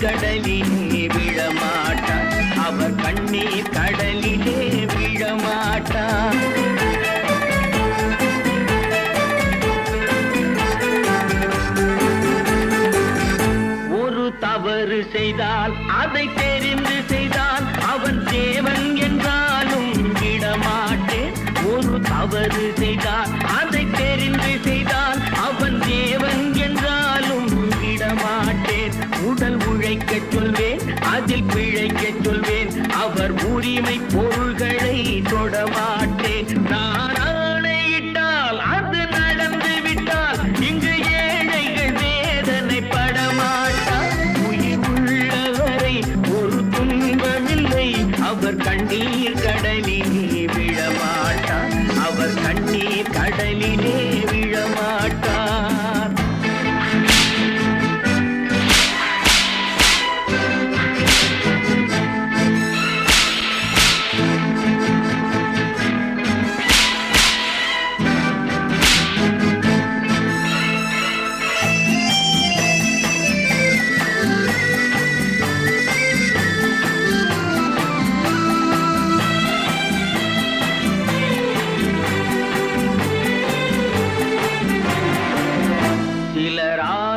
கடலிலே விழமாட்டார், அவர் கண்ணீர் கடலிலே விழமாட்டார். ஒரு தவறு செய்தால் அதை தெரிந்து செய்தால் அவன் தேவன் என்றாலும் விடமாட்டேன். ஒரு தவறு செய்தால் அதை தெரிந்து செய்தால் அவன் தேவன் என்றாலும் விடமாட்டேன். உடல் உழைக்கச் சொல்வேன், அதில் பிழைக்கச் சொல்வேன், அவர் உரிமை பொருள்களை தொடமாட்டேன். நான் ஆணையிட்டால் அது நடந்து விட்டால் இங்கு ஏழைகள் வேதனை படமாட்டார். உயிர் உள்ளவரை ஒரு துன்பமில்லை, அவர் கண்ணீர் கடலிலே விழமாட்டார், அவர் கண்ணீர் கடலிலே விழமாட்டார்.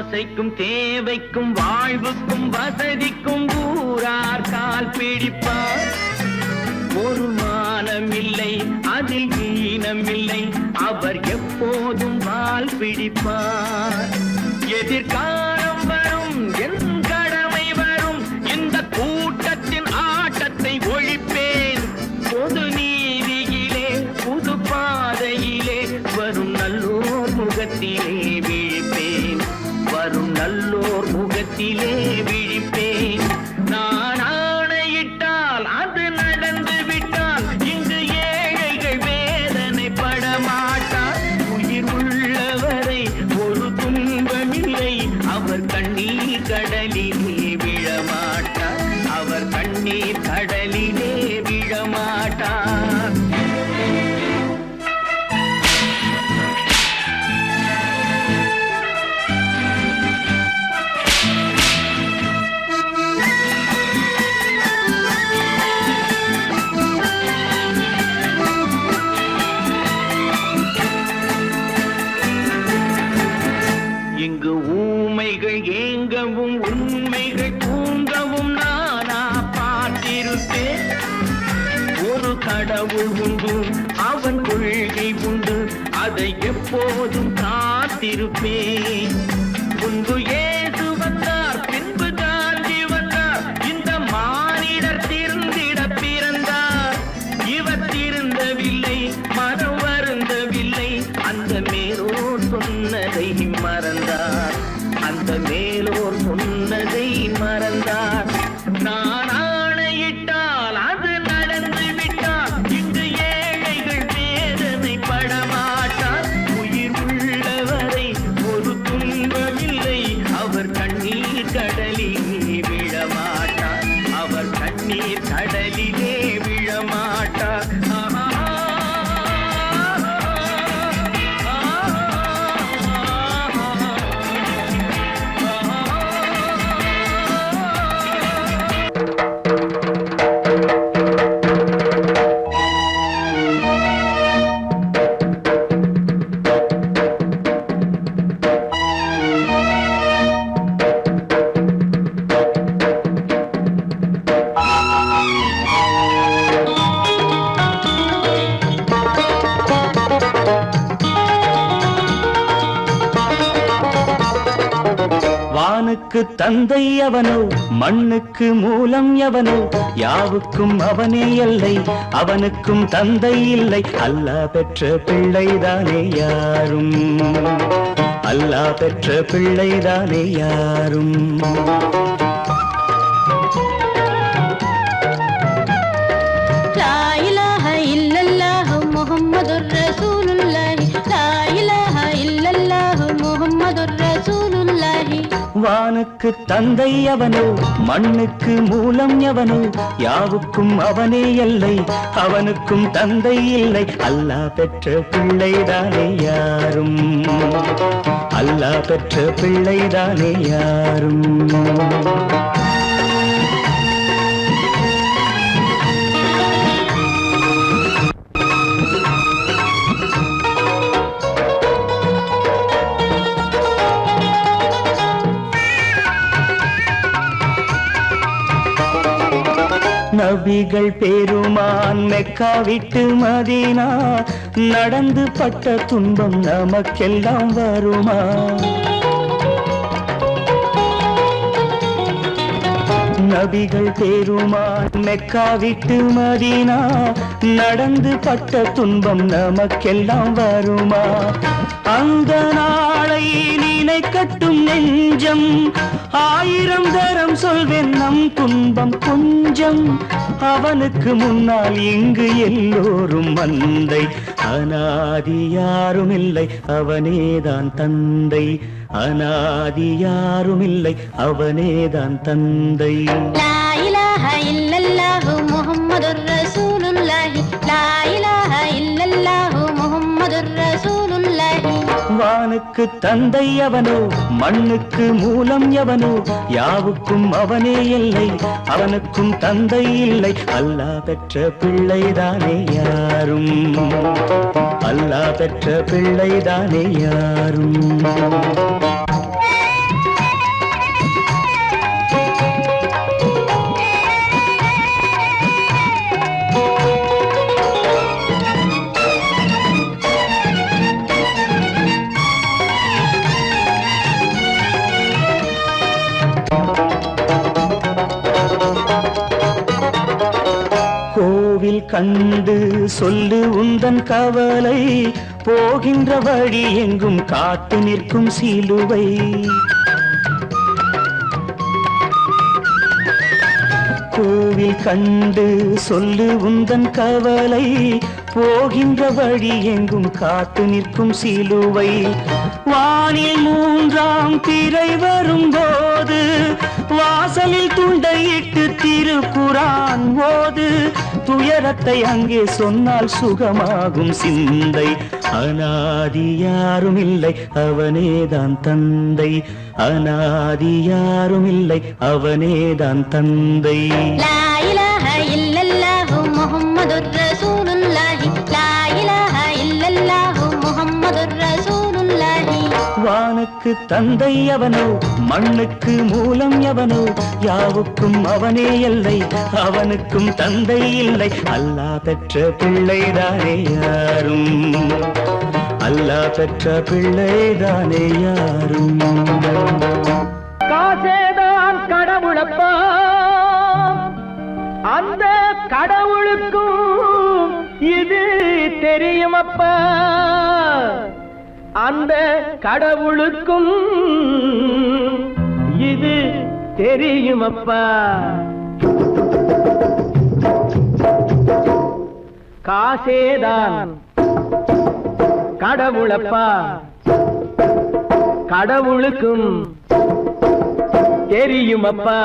ஆசைக்கும் தேவைக்கும் வாழ்வுக்கும் வசதிக்கும் ஊரார் கால் பிடிப்பார். ஒரு மானமில்லை, அதில் ஈனமில்லை, அவர் எப்போதும் வால் பிடிப்பார். எதிர்காலம் வரும், என் கடமை வரும், இந்த கூட்டத்தின் ஆட்டத்தை ஒழிப்பேன். பொது நீதியிலே புது பாதையிலே வரும் நல்லோர் முகத்திலே விழிப்பேன், வரும் நல்லோர் முகத்திலே விழிப்பேன். நான் ஆணையிட்டால் அது நடந்து விட்டால் இங்கு ஏழைகள் வேதனை படமாட்டார். உயிர் உள்ளவரை ஒரு துன்பமில்லை, அவர் கண்ணீர் கடலிலே விழமாட்டார், அவர் கண்ணீர் கடலிலே விழமாட்டார். இங்கு ஊமைகள் ஏங்கவும் உண்மைகள் தூங்கவும் நானா பார்த்திருப்பேன். ஒரு கடவுள் உண்டு, அவன் கொள்கை உண்டு, அதை எப்போதும் காத்திருப்பேன். முன்பு இயேசு வந்தார், பின்பு காந்தி வந்தார், இந்த மானிடர் திருந்திட பிறந்தார். இவர் திருந்தவில்லை, மனம் வருந்தவில்லை, அந்த மேலோர் சொன்னதை மறந்தார், அந்த மேலோர் சொன்னதை மறந்தார். நான் ஆணையிட்டால் அது நடந்து விட்டால் இங்கு ஏழைகள் வேதனை படமாட்டார். உயிர் உள்ளவரை ஒரு துன்பமில்லை, அவர் கண்ணீர் கடலிலே விழமாட்டார், அவர் கண்ணீர் கடலிலே விழமாட்டார். வானுக்கு தந்தை அவனோ, மண்ணுக்கு மூலம் எவனோ, யாவுக்கும் அவனே எல்லை, அவனுக்கும் தந்தை இல்லை. அல்லாஹ் பெற்ற பிள்ளைதானே யாரும், அல்லாஹ் பெற்ற பிள்ளைதானே யாரும். லா இலாஹ இல்லல்லாஹு முஹம்மதுர் ரசூலுல்லாஹி, லா இலாஹ இல்லல்லாஹு முஹம்மதுர் ரசூலுல்லாஹி. வானுக்கு தந்தை அவனோ, மண்ணுக்கு மூலம் எவனோ, யாவுக்கும் அவனே எல்லை, அவனுக்கும் தந்தை இல்லை. அல்லாஹ் பெற்ற பிள்ளைதானே யாரும், அல்லாஹ் பெற்ற பிள்ளைதானே யாரும். நபிகள் பெருமான் மெக்கா விட்டு மதீனா நடந்து பட்ட துன்பம் நமக்கெல்லாம் வருமா? நபிகள் பெருமான் மெக்கா விட்டு மதீனா நடந்து பட்ட துன்பம் நமக்கெல்லாம் வருமா? அந்த நாளை நினைக்கட்டும் நெஞ்சம், 1000 தரம் சொல்வேன் நம் துன்பம் கொஞ்சம். அவனுக்கு முன்னால் இங்கு எல்லோரும் மந்தை, அனாதி யாரும் இல்லை அவனேதான் தந்தை, அனாதி யாரும் இல்லை அவனேதான் தந்தை. லா இலாஹ இல்லல்லாஹு முஹம்மதுர் ரசூலுல்லாஹி, லா இலாஹ இல்லல்லாஹு முஹம்மதுர் ரசூலுல்லாஹி. வானுக்கு தந்தை அவனோ, மண்ணுக்கு மூலம் எவனோ, யாவுக்கும் அவனே எல்லை, அவனுக்கும் தந்தை இல்லை. அல்லாஹ் பெற்ற பிள்ளைதானே யாரும், அல்லாஹ் பெற்ற பிள்ளைதானே யாரும். கோவில் கண்டு சொல்லு உந்தன் கவலை, போகின்ற வழி எங்கும் காத்து நிற்கும் சிலுவை. கோவில் கண்டு சொல்லு உந்தன் கவலை, போகின்ற வழி எங்கும் காத்து நிற்கும் சிலுவை. வானில் 3ஆம் பிறை வரும்போது வாசலில் துண்டையிட்டு திருக்குரான் ஓது. துயரத்தை அங்கே சொன்னால் சுகமாகும் சிந்தை, அனாதி யாரும் இல்லை அவனேதான் தந்தை, அனாதி யாரும் இல்லை அவனேதான் தந்தை. லா இலாஹ இல்லல்லாஹு முஹம்மதுர் ரசூலுல்லாஹி, லா இலாஹ இல்லல்லாஹு முஹம்மதுர் ரசூலுல்லாஹி. வானுக்கு தந்தை அவனோ, மண்ணுக்கு மூலம் எவனோ, யாவுக்கும் அவனே எல்லை, அவனுக்கும் தந்தை இல்லை. அல்லாஹ் பெற்ற பிள்ளைதானே யாரும், அல்லாஹ் பெற்ற பிள்ளைதானே யாரும். காசேதான் கடவுளப்பா, அந்த கடவுளுக்கும் இது தெரியுமப்பா, அந்த கடவுளுக்கும் இது தெரியுமப்பா. காசேதான் கடவுளப்பா, கடவுளுக்கும் தெரியுமப்பா.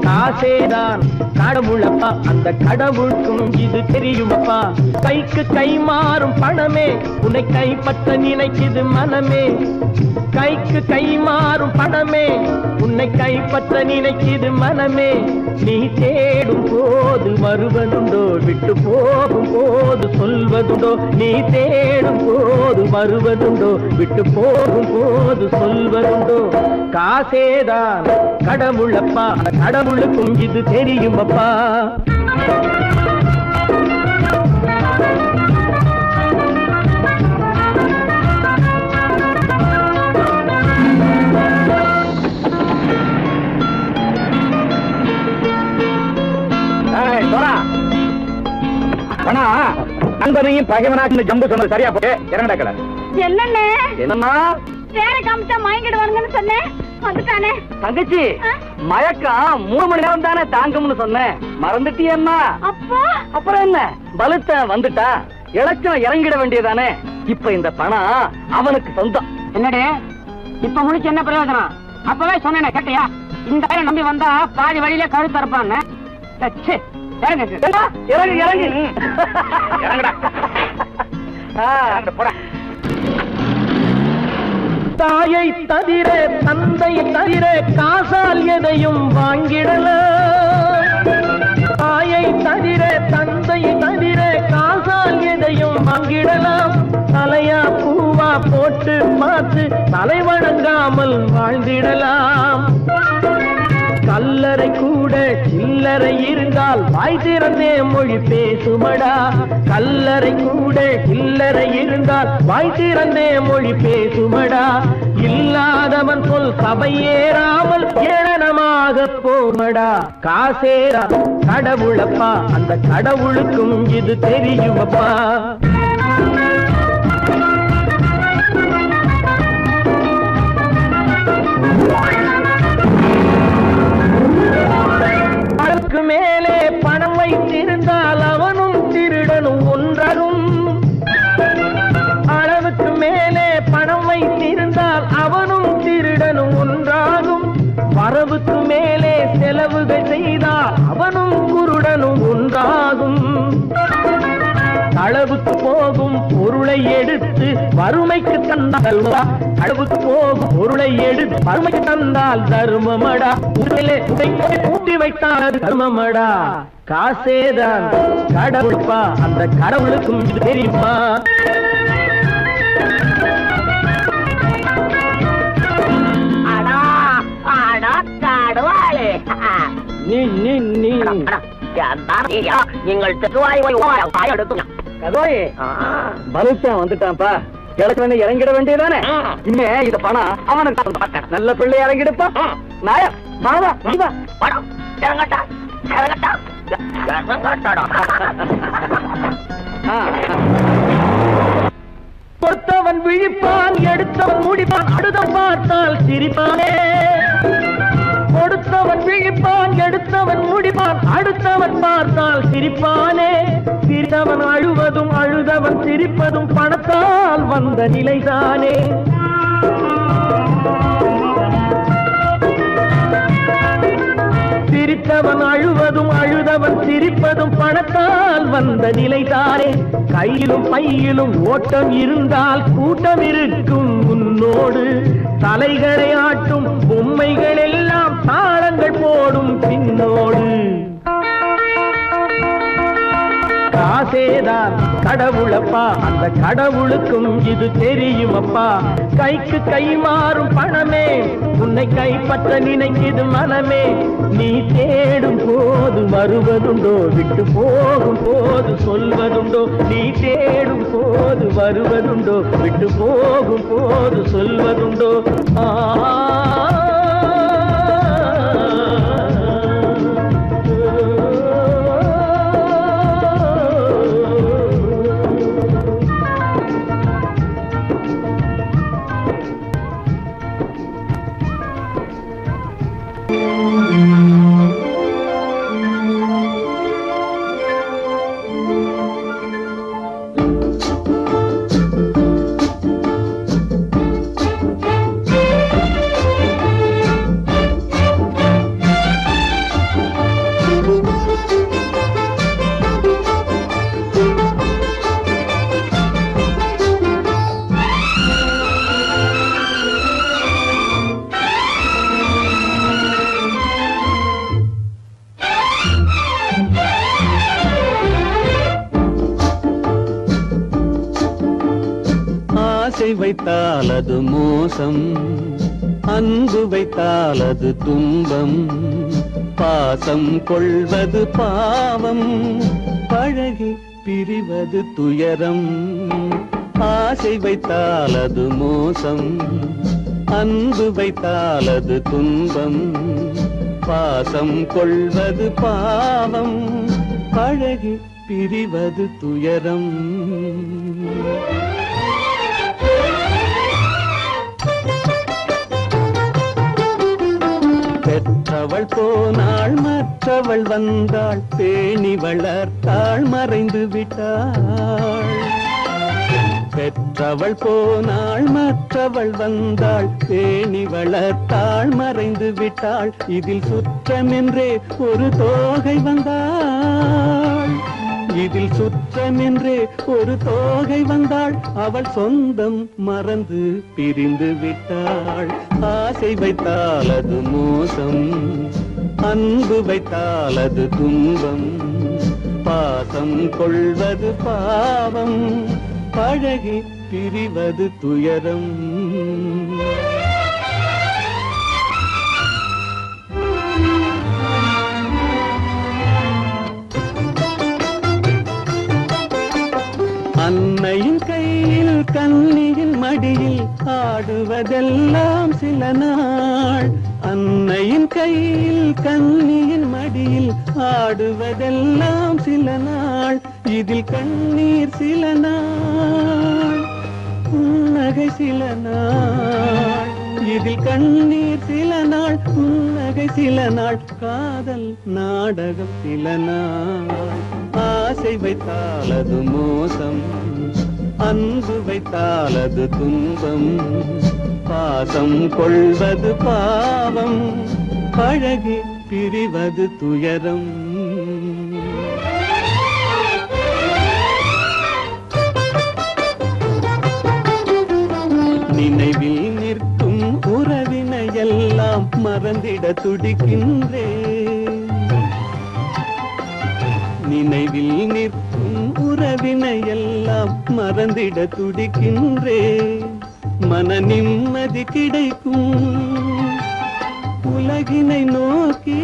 காசேதான் கடவுளப்பா, அந்த கடவுளுக்கும் இது தெரியுமப்பா. கைக்கு கை மாறும் பணமே உன்னை கைப்பற்ற நினைக்குது மனமே, கைக்கு கை மாறும் பணமே உன்னை கைப்பற்ற நினைக்குது மனமே. நீ தேடும் போது வருவதுண்டோ, விட்டு போகும் போது சொல்வதுண்டோ. நீ தேடும் போது வருவதுண்டோ, விட்டு போகும் போது சொல்வதுண்டோ. காசேதான் கடவுளப்பா, கடவுளுக்கும் இது தெரியுமப்பா. நண்பனையும் பகைவனாக்கு ஜம்பு சொன்னது சரியா போட்டு இறங்கடா கடை. என்னண்ணே என்னம்மா வேற காமிச்சா மயங்கிடுவாங்கன்னு சொன்னேன், வந்துட்டானே. தங்கச்சி மயக்கம் 3 மணி நேரம் தானே தாங்கும்னு சொன்னேன், மறந்துட்டியம்மா? அப்பா அப்புறம் என்ன, பலுத்த வந்துட்டா இலச்சம் இறங்கிட வேண்டியதானே. இப்ப இந்த பணம் அவனுக்கு சொந்தம். என்னடே இப்ப முடிச்சு என்ன பிரயோஜனம்? அப்பவே சொன்னேன் கேட்டியா? இந்த பேரை நம்பி வந்தா பாதி வழியில கழுத்து தரப்பான்னு. இறங்கு இறங்கு இறங்குடா. போடா. தாயை தவிர தந்தை தவிர காசால் எதையும் வாங்கிடலாம். தாயை தவிர தந்தை தவிர காசால் எதையும் வாங்கிடலாம். தலையா பூவா போட்டு பார்த்து தலை வணங்காமல் வாழ்ந்திடலாம். கல்ல கல்லறை கூட சில்லறை இருந்தால் வாய் திறந்தே மொழி பேசுமடா. கல்லறை கூட சில்லறை இருந்தால் வாய் திறந்தே மொழி பேசுமடா. இல்லாதவன் சொல் சபையேறாமல் ஏளனமாக போமடா. காசேரா கடவுளப்பா, அந்த கடவுளுக்கும் இது தெரியுமப்பா. அளவுக்கு மேலே பணம் வைத்திருந்தால் அவனும் திருடனும் ஒன்றாகும். அளவுக்கு மேலே பணம் வைத்திருந்தால் அவனும் திருடனும் ஒன்றாகும். வரவுக்கு மேலே செலவுகள் செய்தால் அவனும் குருடனும் ஒன்றாகும். அளவுக்கு போகும் பொருளை எடுத்து வறுமைக்கு தந்தால் அளவுக்கு போகும் பொருளை எடுத்து வறுமைக்கு தந்தால் தர்மமடா. கூட்டி வைத்தால் அது தர்மமடா. காசேதான் கடவுள்பா, அந்த கடவுளுக்கும் இது தெரியுமா? நீ நீ நீ பலுத்தான் வந்துட்டான்ப்பா. கிழக்கு இறங்கிட வேண்டியதானே. இனிமே இந்த பணம் அவனுக்கு நல்ல பிள்ளை இறங்கிடுப்பா. நாயா மாவா இறங்கட்டா இறங்கட்டா. கொடுத்தவன் விழிப்பான், எடுத்தவன் முடிப்பான், அடுத்தவன் பார்த்தால் சிரிப்பானே. கொடுத்தவன் விழிப்பான், எடுத்தவன் முடிப்பான், அடுத்தவன் பார்த்தால் சிரிப்பானே. சிரித்தவன் அழுவதும் அழுதவன் சிரிப்பதும் பணத்தால் வந்த நிலைதானே. சிரித்தவன் அழுவதும் அழுதவன் சிரிப்பதும் பணத்தால் வந்த நிலைதானே. கையிலும் பையிலும் ஓட்டம் இருந்தால் கூட்டம் இருக்கும் உன்னோடு. தலைகளை ஆட்டும் பொம்மைகள் எல்லாம் தாளங்கள் போடும் பின்னோடு. காசேதான் கடவுளப்பா, அந்த கடவுளுக்கும் இது தெரியுமப்பா. கைக்கு கை மாறும் பணமே உன்னை கைப்பற்ற நினைக்குது மனமே. நீ தேடும் போது வருவதுண்டோ, விட்டு போகும் போது சொல்வதுண்டோ. நீ தேடும் போது வருவதுண்டோ, விட்டு போகும் போது சொல்வதுண்டோ. வைத்தால் அது மோசம், அன்பு வைத்தால் அது துன்பம். பாசம் கொள்வது பாவம், பழகி பிரிவது துயரம். ஆசை வைத்தால் அது மோசம், அன்பு வைத்தால் அது துன்பம். பாசம் கொள்வது பாவம், பழகி பிரிவது துயரம். பெற்றவள் போனாள் மற்றவள் வந்தாள், பேணி வளர்த்தாள் மறைந்து விட்டாள். பெற்றவள் போனாள் மற்றவள் வந்தாள், பேணி வளர்த்தாள் மறைந்து விட்டாள். இதில் சுற்றமென்றே ஒரு தோகை வந்தாள், இதில் சுற்றமென்றே ஒரு தோகை வந்தாள். அவள் சொந்தம் மறந்து பிரிந்து விட்டாள். ஆசை வைத்தால் அது மோசம், அன்பு வைத்தால் அது துன்பம். பாசம் கொள்வது பாவம், பழகி பிரிவது துயரம். மடியில் ஆடுவதெல்லாம் சில நாள், அன்னையின் கையில் கண்ணியின் மடியில் ஆடுவதெல்லாம் சில நாள், இதில் கண்ணீர் சில நாள், புன்னகை சில நாள், இதில் கண்ணீர் சில நாள், புன்னகை சில நாள், காதல் நாடகம் சில நாள். ஆசை வைத்தால் அது மோசம், அன்பு வைத்தால் அது துன்பம், பாசம் கொள்வது பாவம், பழகி பிரிவது துயரம். நினைவில் நிற்கும் உறவினையெல்லாம் மறந்திட துடிக்கின்றேன், நினைவில் நிற்கும் உறவினையெல்லாம் மறந்திட துடிக்கின்றேன். மன நிம்மதி கிடைக்கும் உலகினை நோக்கி,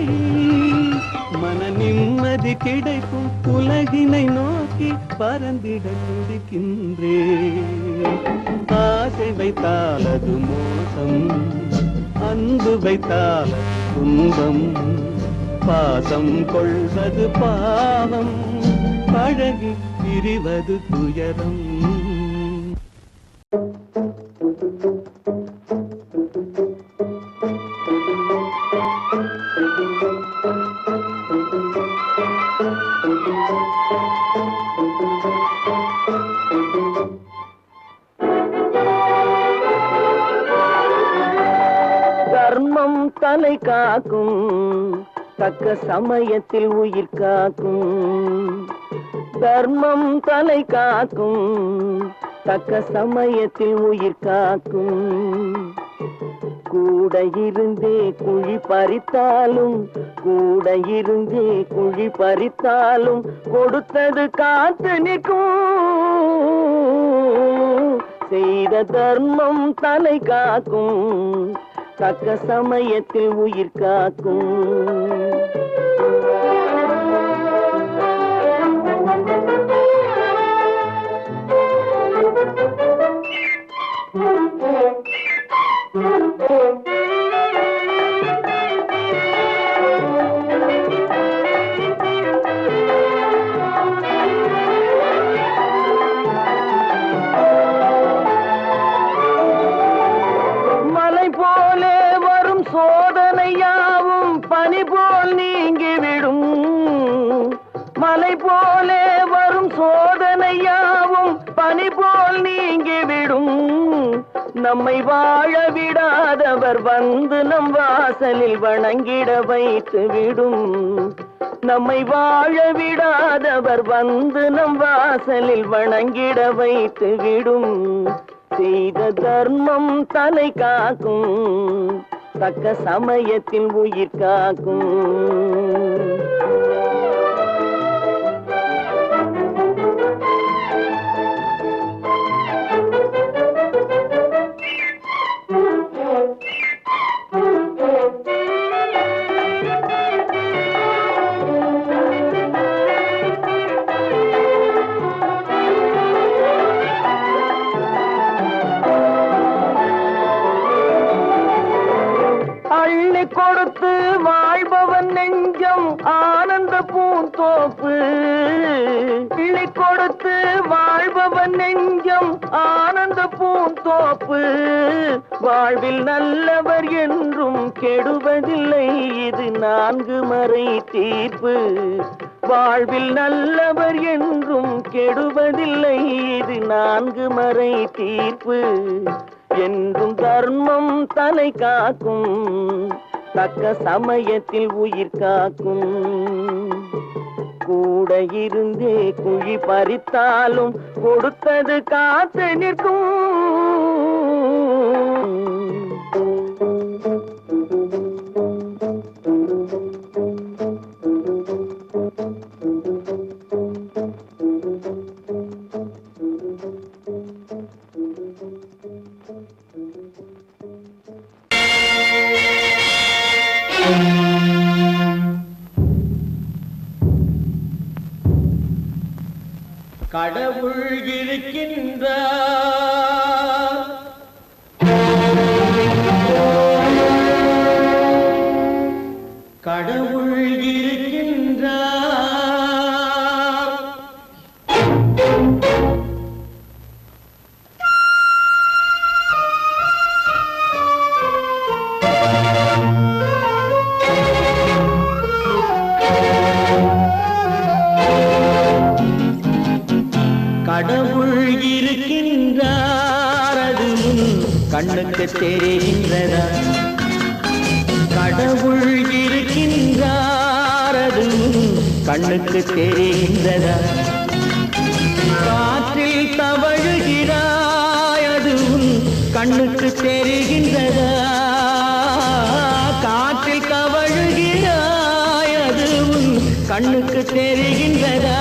மன நிம்மதி கிடைக்கும் உலகினை நோக்கி பறந்திட துடிக்கின்றேன். ஆசை வைத்தால் அது மோசம், அன்பு வைத்தால் துன்பம், பாசம் கொள்வது பாவம், பழகி பிரிவது துயரம். தர்மம் தலை காக்கும், தக்க சமயத்தில் உயிர் காக்கும். தர்மம் தலை காக்கும், தக்க சமயத்தில் உயிர் காக்கும். கூட இருந்தே குழி பறித்தாலும், கூட இருந்தே குழி பறித்தாலும், கொடுத்தது காத்து நிற்கும். செய்த தர்மம் தலை காக்கும், தக்க சமயத்தில் உயிர் காக்கும். மலை போலே வரும் சோதனையாவும் பனி போல் நீங்கிவிடும். மலை போலே வரும் சோதனையாவும் பனி போல் நீங்கிவிடும். நம்மை வாழ விடாதவர் வந்து நம் வாசலில் வணங்கிட வைத்து விடும். நம்மை வாழ விடாதவர் வந்து நம் வாசலில் வணங்கிட வைத்து விடும். செய்த தர்மம் தலை காக்கும், தக்க சமயத்தில் உயிர் காக்கும். அள்ளி கொடுத்து வாழ்பவன் நெஞ்சம் ஆனந்த பூந்தோப்பு. அள்ளி கொடுத்து வாழ்பவன் நெஞ்சம் ஆனந்த பூந்தோப்பு. வாழ்வில் நல்லவர் என்றும் கெடுவதில்லை, இது 4 மறை தீர்ப்பு. வாழ்வில் நல்லவர் என்றும் கெடுவதில்லை, இது 4 மறை தீர்ப்பு. என்றும் தர்மம் தலை காக்கும், தக்க சமயத்தில் உயிர் காக்கும். கூட இருந்தே குழி பறித்தாலும் கொடுத்தது காத்து நிற்கும். கடவுள் இருக்கின்றார், கடவுள் இருக்கின்றார். கடவுள் இருக்கின்றார், அது முன் கண்ணுக்கு தெரிகின்றதா? கடவுள் இருக்கின்றார், அது முன் கண்ணுக்கு தெரிகின்றதா? காற்றில் தவழுகிறாய், அது உன் கண்ணுக்கு தெரிகின்றதா? காற்றில் தவழுகிறாய், அது உன் கண்ணுக்கு தெரிகின்றதா?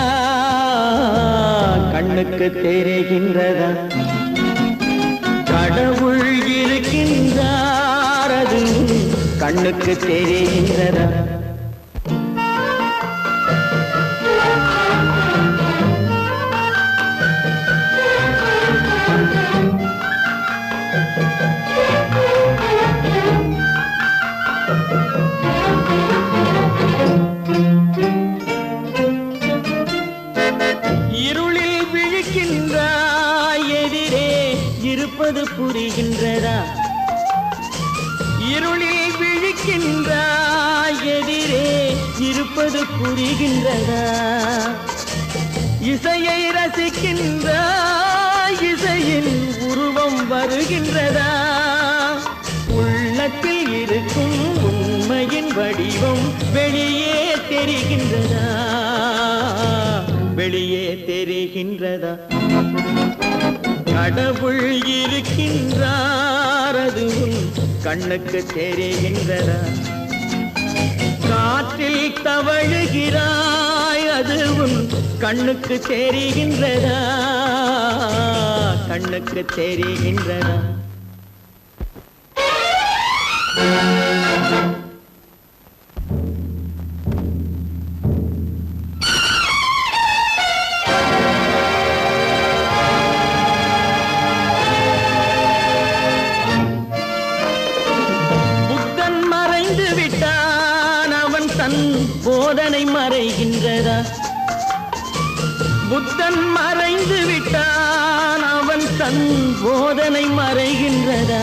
கண்ணுக்கு தெரிகின்றதா? கடவுள் இருக்கின்றார், அது கண்ணுக்கு தெரிகின்றதா? இருளில் விழிக்கின்றாய், எதிரே இருப்பது புரிகின்றதா? இருளில் விழிக்கின்றாய், எதிரே இருப்பது புரிகின்றதா? இசையை ரசிக்கின்றாய், இசையின் உருவம் வருகின்றதா? உள்ளத்தில் இருக்கும் உண்மையின் வடிவம் வெளியே தெரிகின்றதா? வெளியே தெரிகின்றதா? கடவுள் இருக்கின்றார், அது உன் கண்ணுக்கு தெரிகின்றதா? காற்றில் தவழுகிறாய், அது உன் கண்ணுக்கு தெரிகின்றதா? கண்ணுக்கு தெரிகின்றதா? போதனை மறைகின்றதா? புத்தன் மறைந்து விட்டான், அவன் தன் போதனை மறைகின்றதா?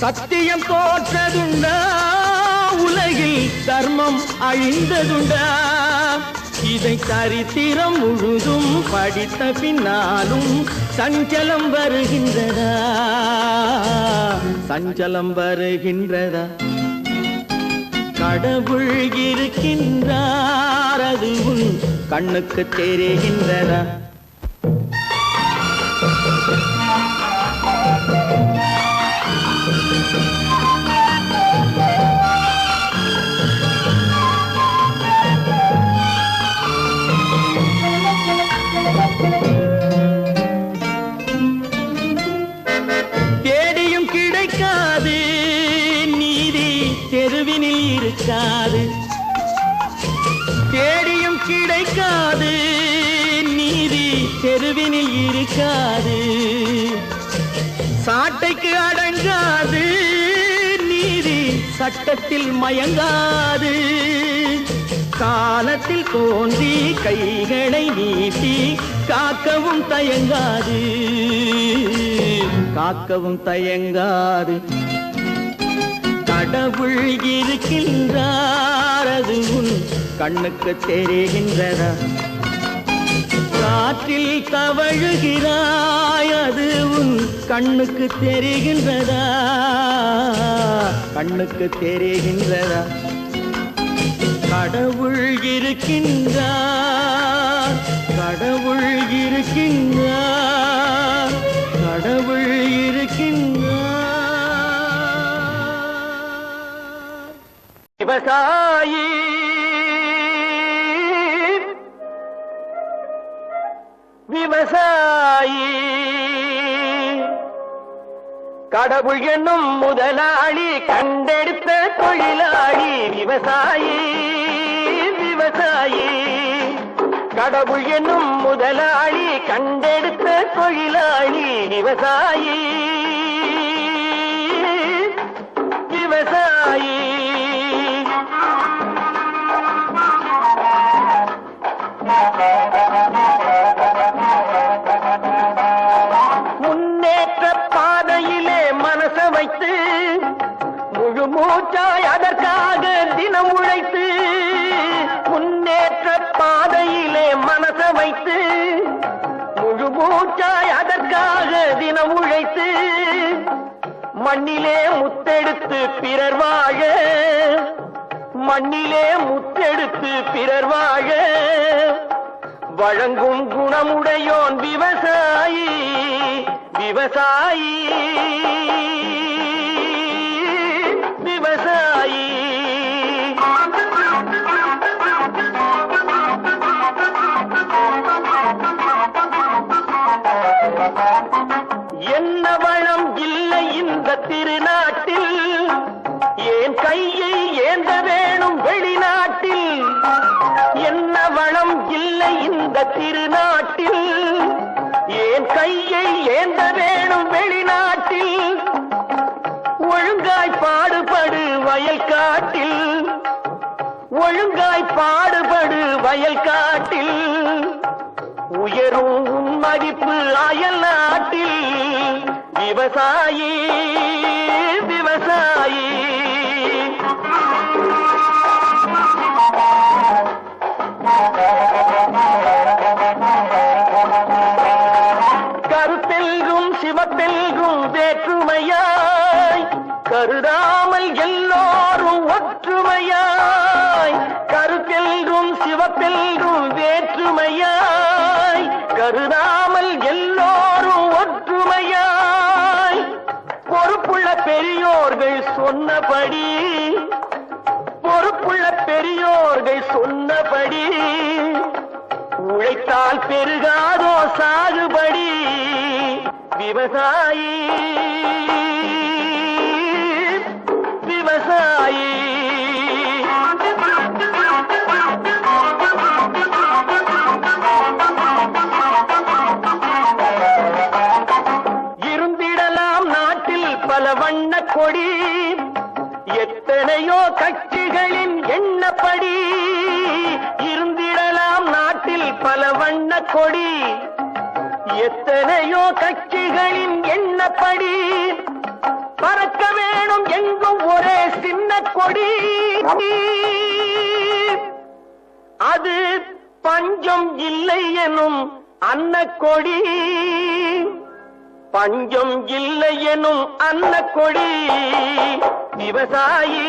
சத்தியம் தோற்றதுண்டா? உலகில் தர்மம் அழிந்ததுண்டா? இதை சரித்திரம் முழுதும் படித்த பின்னாலும் சஞ்சலம் வருகின்றதா? சஞ்சலம் வருகின்றதா? கடவுள் இருக்கின்றார், அது உன் கண்ணுக்கு தெரிகின்றதா? தேடியும் கிடைக்காது நீதி, தெருவினில் இருக்காது. தேடியும் கிடைக்காது நீதி, தெருவினில் இருக்காது. சாட்டைக்கு அடங்காது நீதி, சட்டத்தில் மயங்காது. காலத்தில் தோன்றி கைகளை நீட்டி காக்கவும் தயங்காது, காக்கவும் தயங்காது. கடவுள் இருக்கின்றார், அது உன் கண்ணுக்கு தெரிகின்றதா? காற்றில் தவழுகிறாய், அது உன் கண்ணுக்கு தெரிகின்றதா? கண்ணுக்கு தெரிகின்றதா? கடவுள் இருக்கின்றார், கடவுள் இருக்கின்றார், கடவுள் இருக்கின்றார். விவசாயி விவசாயி கடவுள் என்னும் முதலாளி கண்டெடுத்த தொழிலாளி. விவசாயி விவசாயி கடவுள் என்னும் முதலாளி கண்டெடுத்த தொழிலாளி. விவசாயி விவசாயி முன்னேற்ற பாதையிலே மனச வைத்து முழு மூச்சாய் அதற்காக தினம் உழைத்து முன்னேற்ற பாதையிலே மனச வைத்து முழு மூச்சாய் அதற்காக தினம் உழைத்து மண்ணிலே முத்தெடுத்து பிறர் வாழ மண்ணிலே முத்தெடுத்து பிறர் வாழ வழங்கும் குணமுடையோன் விவசாயி விவசாயி விவசாயி என்ன வளம் இல்லை இந்த திருநாட்டில் ஏன் கையை ஏந்த வேணும் வெளிநாட்டில் என்ன வளம் இல்லை இந்த திருநாட்டில் ஏன் கையை ஏந்த வேணும் வெளிநாட்டில் ஒழுங்காய் பாடுபடு வயல் காட்டில் ஒழுங்காய் பாடுபடு வயல் காட்டில் உயரும் உன் மதிப்பு அயல் நாட்டில் விவசாயி விவசாயி கருத்தெல்கும் சிவப்பெல்கும் வேற்றுமையாய் கருதாமல் எல்லோரும் ஒற்றுமையாய் கருத்தெல்கும் சிவப்பெல்கும் வேற்றுமையாய் கருதாமல் எல்லோரும் ஒற்றுமையாய் பொறுப்புள்ள பெரியோர்கள் சொன்னபடி பொறுப்புள்ள பெரியோர்கள் சொன்னபடி உழைத்தால் பெருகாதோ சாகுபடி விவசாயி விவசாயி இருந்திடலாம் நாட்டில் பல வண்ண கொடி எத்தனையோ கட்சிகளின் எண்ணப்படி இருந்திடலாம் நாட்டில் பல வண்ண கொடி எத்தனையோ கட்சிகளின் எண்ணப்படி பறக்க வேணும் எங்கும் ஒரே சின்ன கொடி அது பஞ்சம் இல்லை எனும் அன்னக்கொடி பஞ்சம் இல்லை எனும் அன்னக்கொடி விவசாயி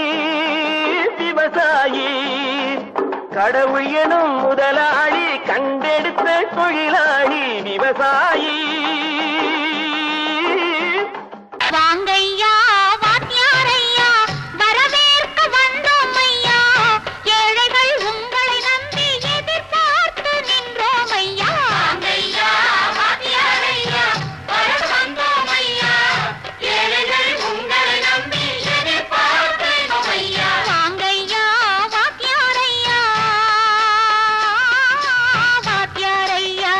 விவசாயி கடவுள் எனும் முதலாளி கண்டெடுத்த தொழிலாளி விவசாயி வாங்கையா வாத்தியாரையா வரவேற்க வந்தோம் ஐயா ஏழைகள் உங்களை நம்பி எதிர்பார்த்து நின்றோம் ஐயா வாங்கையா வாத்தியாரையா வரவேற்க வந்தோம் ஐயா ஏழைகள் உங்களை நம்பி எதிர்பார்த்து நின்றோம் ஐயா வாங்கையா வாத்தியாரையா வாத்தியாரையா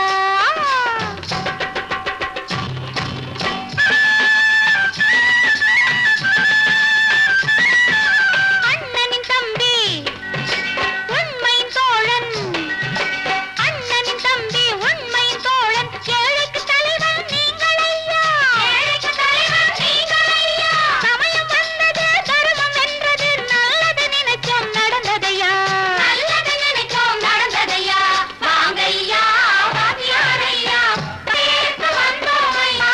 அண்ணனின் தம்பி உண்மையின் தோழன் அண்ணனின் தம்பி உண்மையின் தோழன் ஏழைக்கு தலைவன் நீங்கள் ஐயா ஏழைக்கு தலைவன் நீங்கள் ஐயா சமயம் வந்தது தர்மம் வென்றது நல்லது நினைச்சோம் நடந்ததையா நல்லது நினைச்சோம் நடந்ததையா வாங்கையா வாத்தியாரையா பேச வந்தோம் ஐயா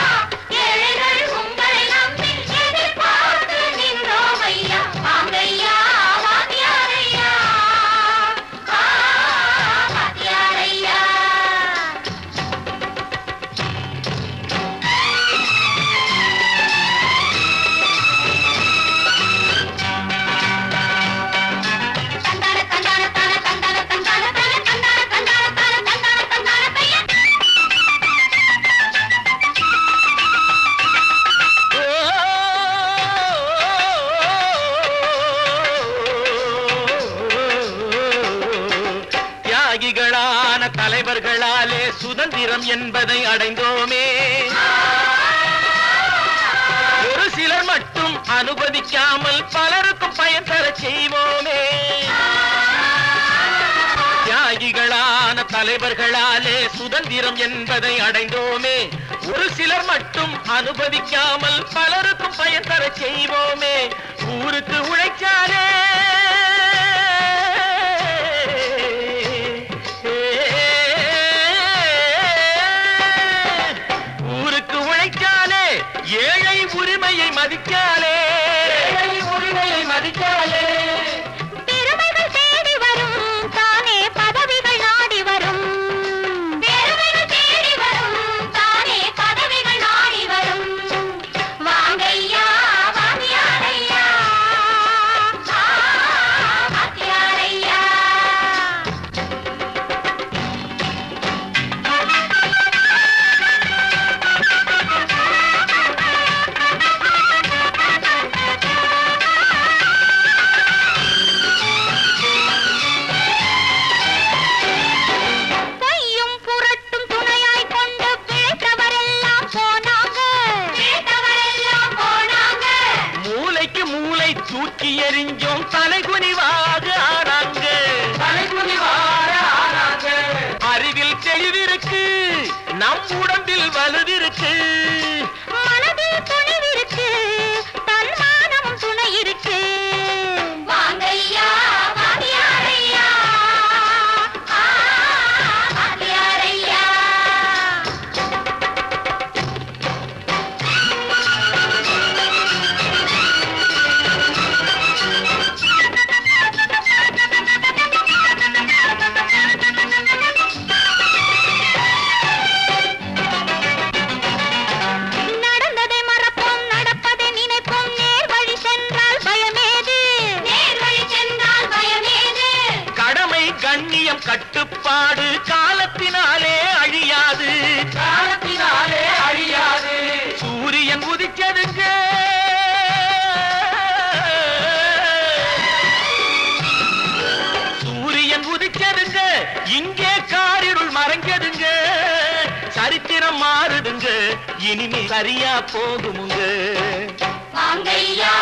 ஏழைகள் உங்களை நம்பி எதிர்பார்த்து நின்றோம் ஐயா வாங்கையா வாத்தியாரையா வாத்தியாரையா தந்தான தந்தான தான தந்தான தந்தான தான தந்தான தந்தான தான தந்தான தந்தான தையா தியாகிகளான தலைவர்களாலே சுதந்திரம் என்பதை அடைந்தோமே ஒரு சிலர் மட்டும் அனுமதிக்காமல் பலருக்கும் பயன் தர செய்வோமே தியாகிகளான தலைவர்களாலே சுதந்திரம் என்பதை அடைந்தோமே. ஒரு சிலர் மட்டும் அனுபவிக்காமல் பலருக்கும் பயன் தர செய்வோமே. ஊருக்கு உழைச்சாலே ஊருக்கு உழைச்சாலே ஏழை உரிமையை மதிக்காலே பெருமைகள் தேடி வரும் தானே பதவிகள் நாடி வரும். பெருமைகள் தேடி வரும் தானே பதவிகள் நாடி வரும். வாங்கையா வாங்கியாரையா வாங்கியாரையா. பொய்யும் புரட்டும் துணையாய் கொண்டு பிழைத்தவரெல்லாம் போனாங்க. பிழைத்தவரெல்லாம் போனாங்க. மூளைக்கு மூளை தூக்கி எறிஞ்சோம் தலைகுனிவாக ஆனாங்க. அறிவில் தெளிவிருக்கு நம் உடம்பில் வலுவிருக்கு. மனதில் துணிவிருக்கு தன்மானமும் துணை இருக்கு. வாங்கையா வாங்கியாரையா வாங்கியாரையா. நடந்ததை மறப்போம் நடப்பதை நினைப்போம். நேர் வழி சென்றால் பயமேது. நேர் வழி சென்றால் பயமேது. கடமை கண்ணியம் கட்டுப்பாடு காலத்தினாலே அழியாது. சூரியன் உதிச்சதுங்க சூரியன் உதிச்சதுங்க இங்கே காரிருள் மறைஞ்சதுங்க. சரித்திரம் மாறுதுங்க இனிமே சரியா போகுமுங்க. வாங்கையா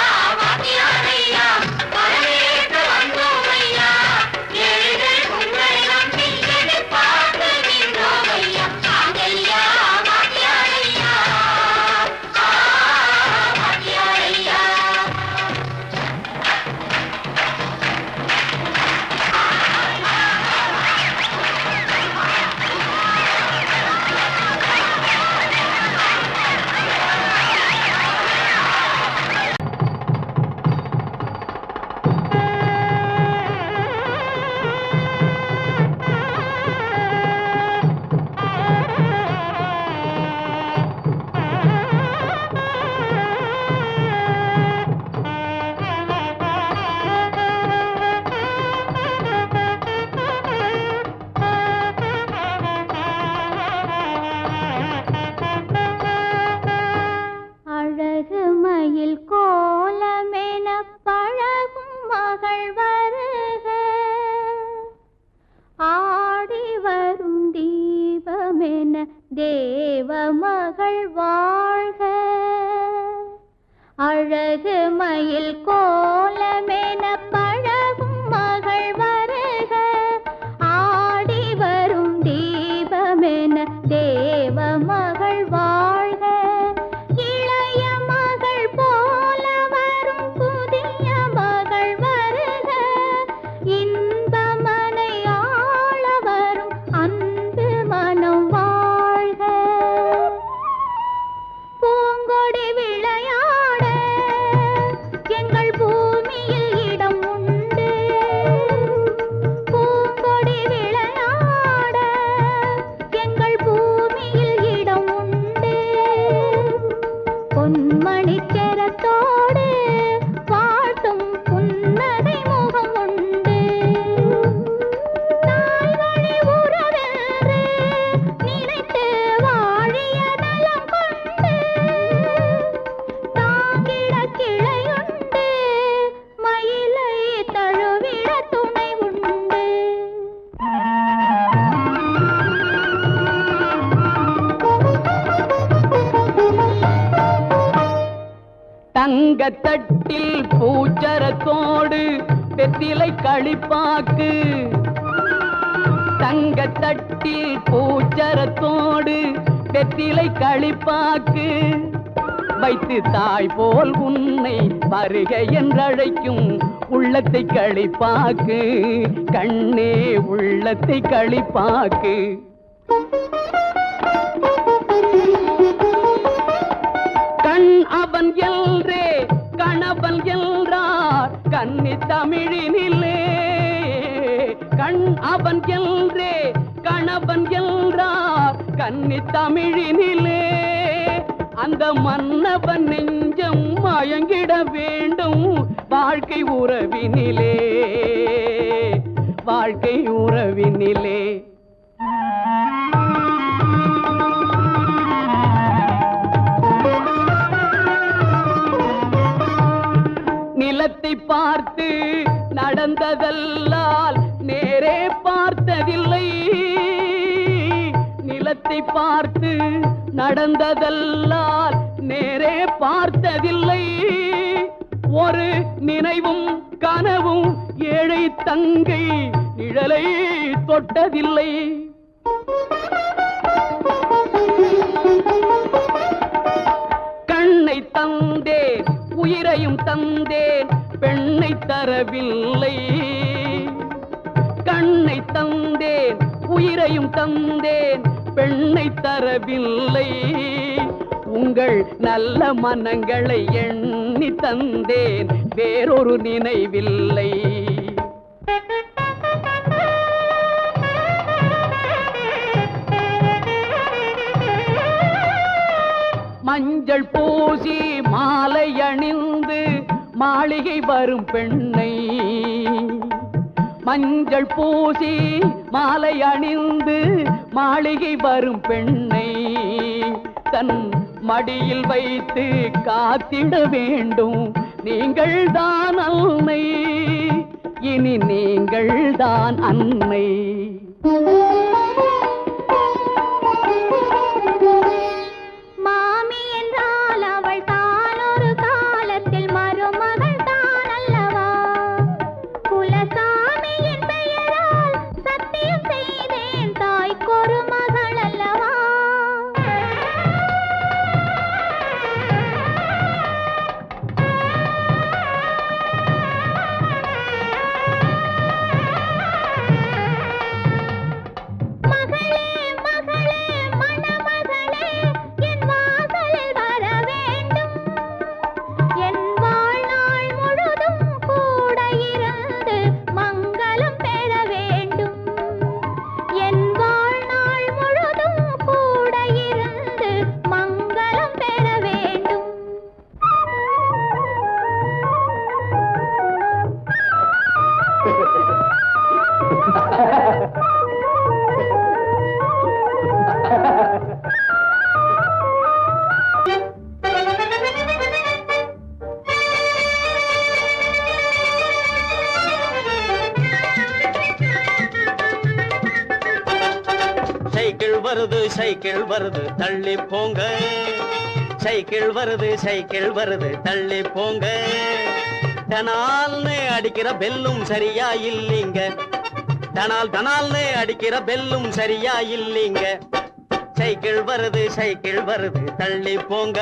வாங்கியாரையா வரவேற்க வந்தோமையா. ஏழைகள் உங்களை நம்பி எதிர்பார்த்து நின்றோமையா. வாங்கையா வாங்கியாரையா வாங்கியாரையா. அழகு மயில் கோலமென பழகும் மகள் வருக. ஆடி வரும் தீபமென தேவ மகள் வாழ்க. அழகு மயில் கோலமென பழகும் மகள் வருக. ஆடி வரும் தீபமென தேவ மகள் வாழ்க. இளைய மகள் போல வரும் புதிய மகள் வருக. இன்பமனை ஆள வரும் அன்பு மனம் வாழ்க. பூங்கொடி விளையாட எங்கள் பூமியில் இடம் உண்டு. பூங்கொடி விளையாட எங்கள் பூமியில் இடம் உண்டு. பொன்மணிச்சரத்தோடு வாழ்த்தும் புன்னகை முகம் உண்டு. தாய்வழி உறவென்று நினைத்து வாழிய நலம் கொண்டு. தாங்கிட கிளையுண்டு மயிலை தழுவிட துணை உண்டு. தங்கத்தட்டில் பூச்சரத்தோடு வெற்றிலை களிப்பாக்கு. தங்கத்தட்டில் பூச்சரத்தோடு வெற்றிலை களிப்பாக்கு வைத்து தாய் போல் உன்னை வருக என்றழைக்கும் உள்ளத்தை களிப்பாக்கு கண்ணே உள்ளத்தை களிப்பாக்கு. கண் அவன் எல்ரே கணவன் என்றார் கன்னி தமிழினிலே. கண் அவன் எல்ரே கணவன் என்றார் கன்னி தமிழினிலே. அந்த மன்னவன் நெஞ்சம் மயங்கிட வேண்டும் வாழ்க்கை உறவினிலே, வாழ்க்கை உறவினிலே. நிலத்தை பார்த்து நடந்ததல்லால் நேரே பார்த்ததில்லை. நிலத்தை பார்த்து நடந்ததல்லால் நேரே பார்த்ததில்லை. ஒரு நினைவும் கனவும் ஏழை தங்கை நிழலை தொட்டதில்லை. கண்ணை தந்தேன் உயிரையும் தந்தேன் பெண்ணை தரவில்லை. கண்ணை தந்தேன் உயிரையும் தந்தேன் பெண்ணை தரவில்லை. உங்கள் நல்ல மனங்களை எண்ணி தந்தேன் வேறொரு நினைவில்லை. மஞ்சள் பூசி மாலை அணிந்து மாளிகை வரும் பெண்ணை, மஞ்சள் பூசி மாலை அணிந்து மாளிகை வரும் பெண்ணை தன் மடியில் வைத்து காத்திட வேண்டும். நீங்கள் தான் அன்னை, இனி நீங்கள் தான் அன்னை. மாமி என்றால் அவள் தான் ஒரு காலத்தில் மருமகள் தான் அல்லவா? குலசாமியின் பெயரால் சத்தியம் செய்தேன் தாய்க்கொரு மகள் அல்லவா? மகளே மகளே மணமகளே என் வாசலில் வர வேண்டும். என் வாழ்நாள் முழுதும் கூட இருந்து மங்களம் பெற வேண்டும். என் வாழ்நாள் முழுதும் கூட இருந்து மங்களம் பெற வேண்டும். சைக்கிள் வருது சைக்கிள் வருது தள்ளி போங்க. சைக்கிள் வருது சைக்கிள் வருது தள்ளி போங்க. டனால்னு அடிக்கிற பெல்லும் சரியா இல்லீங்க. டனால் டனால்னு அடிக்கிற பெல்லும் சரியா இல்லீங்க. சைக்கிள் வருது சைக்கிள் வருது தள்ளி போங்க.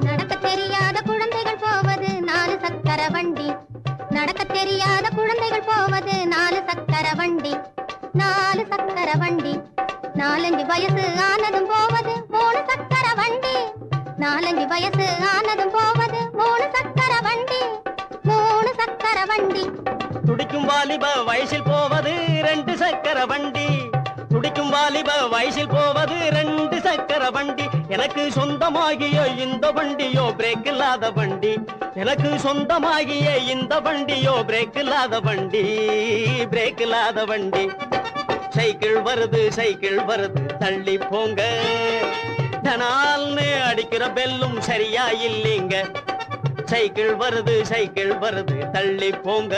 நடக்க தெரியாத குழந்தைகள் போவது 4 சக்கர வண்டி. நடக்க தெரியாத குழந்தைகள் போவது 4 சக்கர வண்டி. 4 சக்கர வண்டி. 4-5 வயசு ஆனதும் போவது 3 சக்கர வண்டி. 4-5 வயசு ஆனதும் போவது 3 சக்கர வண்டி. 3 சக்கர வண்டி. துடிக்கும் வாலிப வயசில் போவது 2 சக்கர வண்டி. துடிக்கும் வாலிப வயசில் போவது 2 சக்கர வண்டி. எனக்கு சொந்தமாகிய இந்த வண்டியோ பிரேக் இல்லாத வண்டி. எனக்கு சொந்தமாகிய இந்த வண்டியோ பிரேக் இல்லாத வண்டி. பிரேக் இல்லாத வண்டி. சைக்கிள் வருது சைக்கிள் வருது தள்ளி போங்க. டனால்னு அடிக்கிற பெல்லும் சரியா இல்லீங்க. சைக்கிள் வருது சைக்கிள் வருது தள்ளி போங்க.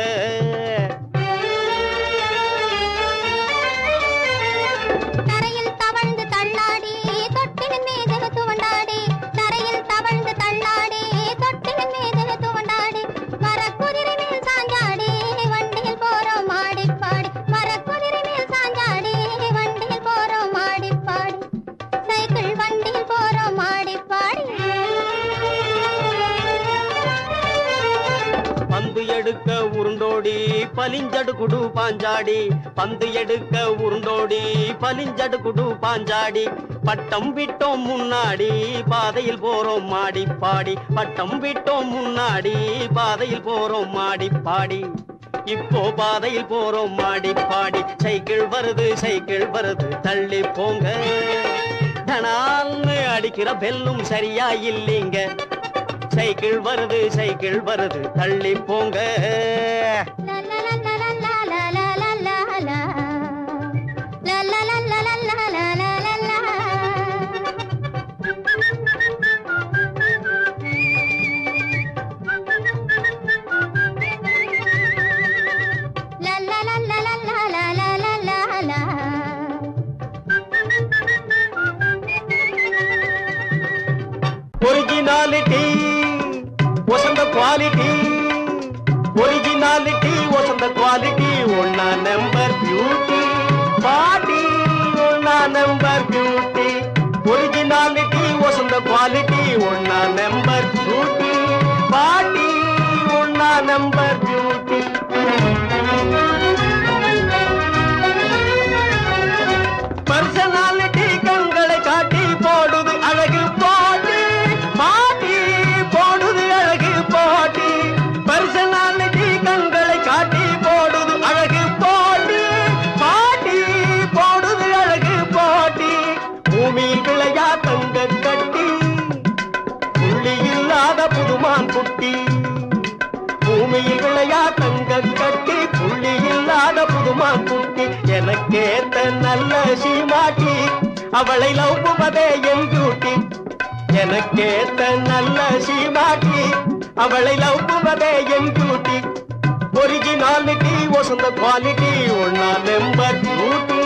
தரையில் தவழ்ந்து தள்ளாடி தொட்டிலின் மீது துவண்டாடி. தரையில் தவழ்ந்து தள்ளாடி பலிஞ்சடு குடு பாஞ்சாடி பந்து எடுக்க உருண்டோடி பலிஞ்சடு குடு பாஞ்சாடி பட்டம் விட்டோம் முன்னாடி பாதையில் போறோம் மாடி பாடி பட்டம் விட்டோம் முன்னாடி பாதையில் போறோம் மாடி பாடி இப்போ பாதையில் போறோம் மாடி பாடி சைக்கிள் வருது தள்ளி போங்க தனால்னு அடிக்கிற பெல்லும் சரியா இல்லைங்க சைக்கிள் வருது தள்ளி போங்க ஒரிஜினாலிட்டி வசந்த குவாலிட்டி ஒரிஜினாலிட்டி வசந்த குவாலிட்டி ஒன்னா நம்பர் பியூட்டி பாட்டி ஒன்னா நம்பர் பியூட்டி ஒரிஜினாலிட்டி வசந்த குவாலிட்டி ஒன்னா நம்பர் பியூட்டி பாட்டி ஒன்னா நம்பர் பியூட்டி பர்சனாலிட்டி கண்களை காட்டி போடுது அழகு போட்டி மாட்டி போடுது அழகு போட்டி பர்சனாலிட்டி கண்களை காட்டி போடுது அழகு போட்டி மாட்டி போடுது அழகு போட்டி பூமியில் விளையா தங்க கட்டி புள்ளி இல்லாத புதுமான் குட்டி பூமியில் விளையா தங்க கட்டி புள்ளி இல்லாத புதுமான் குட்டி எனக்கேத்த நல்ல சீமாட்டி அவளை லவ்வுவதே என் டியூட்டி எனக்கேத்த நல்ல சீமாட்டி அவளை லவ்வுவதே என் டியூட்டி ஒரிஜினாலிட்டி வசந்த குவாலிட்டி ஒன்னா நம்பர் பியூட்டி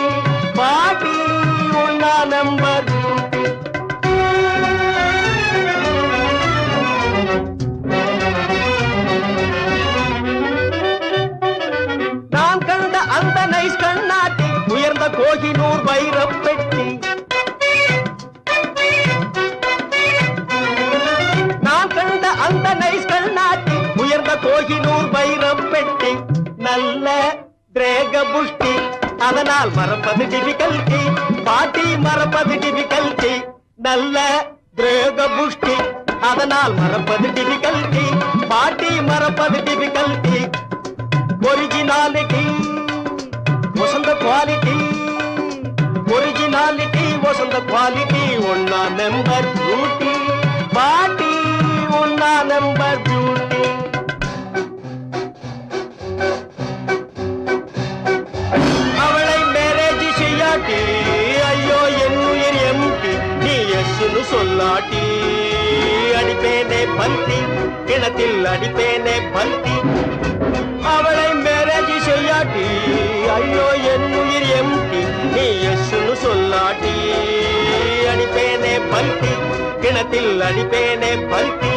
பாட்டி ஒன்னா நம்பர் பியூட்டி நான் கண்ட அந்த நைஸ் கண்ணாட்டி உயர்ந்த கோகினூர் வைரப் பெட்டி நான் கண்ட அந்த நைஸ் கண்ணாட்டி உயர்ந்த கோகினூர் வைரப் பெட்டி நல்ல திரேக புஷ்டி அதனால் மறப்பது டிபிகல்டி பாட்டி மறப்பது டிபிகல்டி நல்ல திரேக புஷ்டி அதனால் மறப்பது டிபிகல்டி பாட்டி மறப்பது டிபிகல்டி ஒரிஜினாலிட்டி வசந்த குவாலிட்டி ஒரிஜினாலிட்டி வசந்த குவாலிட்டி ஒன்னா நம்பர் பியூட்டி பாட்டி ஒன்னா நம்பர் பியூட்டி அவளை மேரேஜ் செய்யாட்டி ஐயோ என் உயிர் எம்டி நீ எஸ்னு சொல்லாட்டி அடிப்பேனே பல்தி கிணத்தில் அடிப்பேனே பல்தி அவளை மேரேஜ் செய்யாட்டி ஐயோ என் உயிர் எம்டி நீ எஸ்னு சொல்லாட்டி அடிப்பேனே பல்தி கிணத்தில் அடிப்பேனே பல்தி